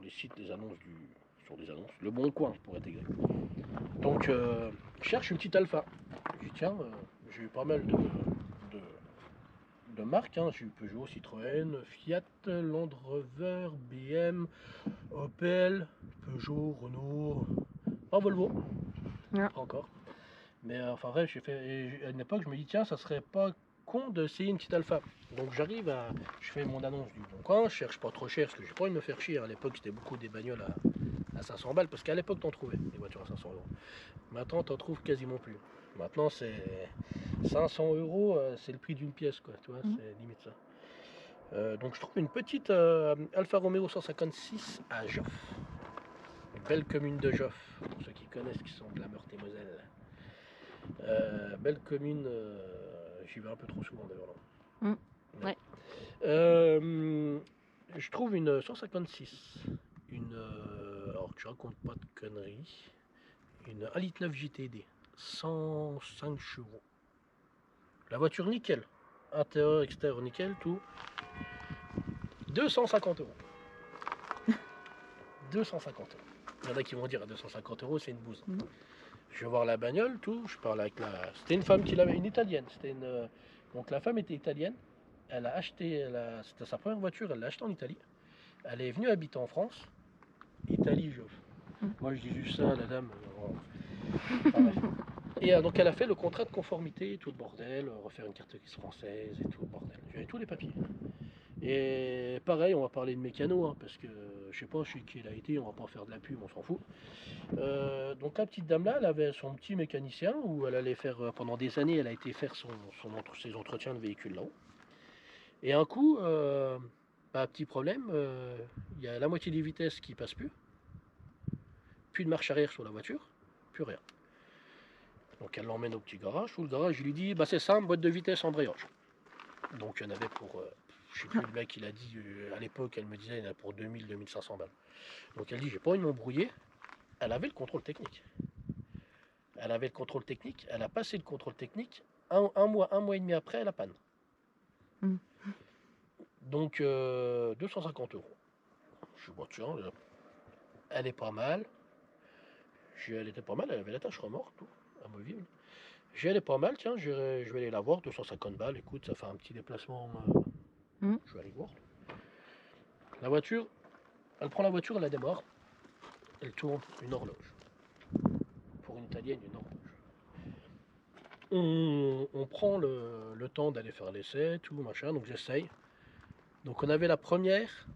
les sites, les annonces sur des annonces, Le Bon Coin pour être exact. Donc je cherche une petite Alpha. Je dis tiens, j'ai eu pas mal de marques, hein. J'ai eu Peugeot, Citroën, Fiat, Land Rover, BM, Opel, Peugeot, Renault, pas Volvo, Ah. pas encore. Mais enfin bref, à une époque, je me dis tiens, ça serait pas con d'essayer une petite Alpha. Donc je fais mon annonce du Bon Coin, je cherche pas trop cher parce que j'ai pas envie de me faire chier. À l'époque, c'était beaucoup des bagnoles à 500 balles parce qu'à l'époque, t'en trouvais des voitures à 500 euros. Maintenant, t'en trouves quasiment plus. Maintenant, c'est 500 euros, c'est le prix d'une pièce, quoi. Tu vois, c'est limite ça. Donc, je trouve une petite Alfa Romeo 156 à Joff. Une belle commune de Joff, pour ceux qui connaissent, qui sont de la Meurthe-et-Moselle. Belle commune, j'y vais un peu trop souvent d'ailleurs là. Ouais. Je trouve une 156, alors que je raconte pas de conneries, une 1,9 litre JTD, 105 chevaux. La voiture nickel, intérieur, extérieur nickel, tout. 250 euros. 250 euros. Il y en a qui vont dire à 250 euros c'est une bouse. Je vais voir la bagnole, tout. Je parle avec C'était une femme qui l'avait, une italienne. Donc la femme était italienne. Elle a acheté, c'était sa première voiture, elle l'a achetée en Italie. Elle est venue habiter en France. Italie, moi je dis juste ça, la dame. Et donc elle a fait le contrat de conformité, tout le bordel, refaire une carte grise française et tout le bordel. J'avais tous les papiers. Et pareil, on va parler de mécano, hein, parce que je sais pas chez qui elle a été, on va pas faire de la pub, on s'en fout. Donc la petite dame là, elle avait son petit mécanicien où elle allait faire pendant des années, elle a été faire ses entretiens de véhicule là-haut. Et un coup, petit problème, il y a la moitié des vitesses qui passent plus de marche arrière sur la voiture, plus rien. Donc elle l'emmène au petit garage, sous le garage, je lui dis c'est simple, boîte de vitesse, embrayage. Donc il y en avait pour, je sais plus, le mec il a dit, à l'époque elle me disait il y en a pour 2000-2500 balles. Donc elle dit j'ai pas envie de m'embrouiller, elle avait le contrôle technique. Elle avait le contrôle technique, elle a passé le contrôle technique, un mois et demi après, elle a panne. Donc 250 euros. Je dis tiens, elle est pas mal. Elle était pas mal, elle avait la tâche remorque, tout, amovible. Elle est pas mal, tiens, je vais aller la voir, 250 balles, écoute, ça fait un petit déplacement. Je vais aller voir. La voiture, elle prend la voiture, elle la démarre, elle tourne une horloge. Pour une italienne, une horloge. On prend le temps d'aller faire l'essai, tout, machin, donc j'essaye. Donc on avait la première,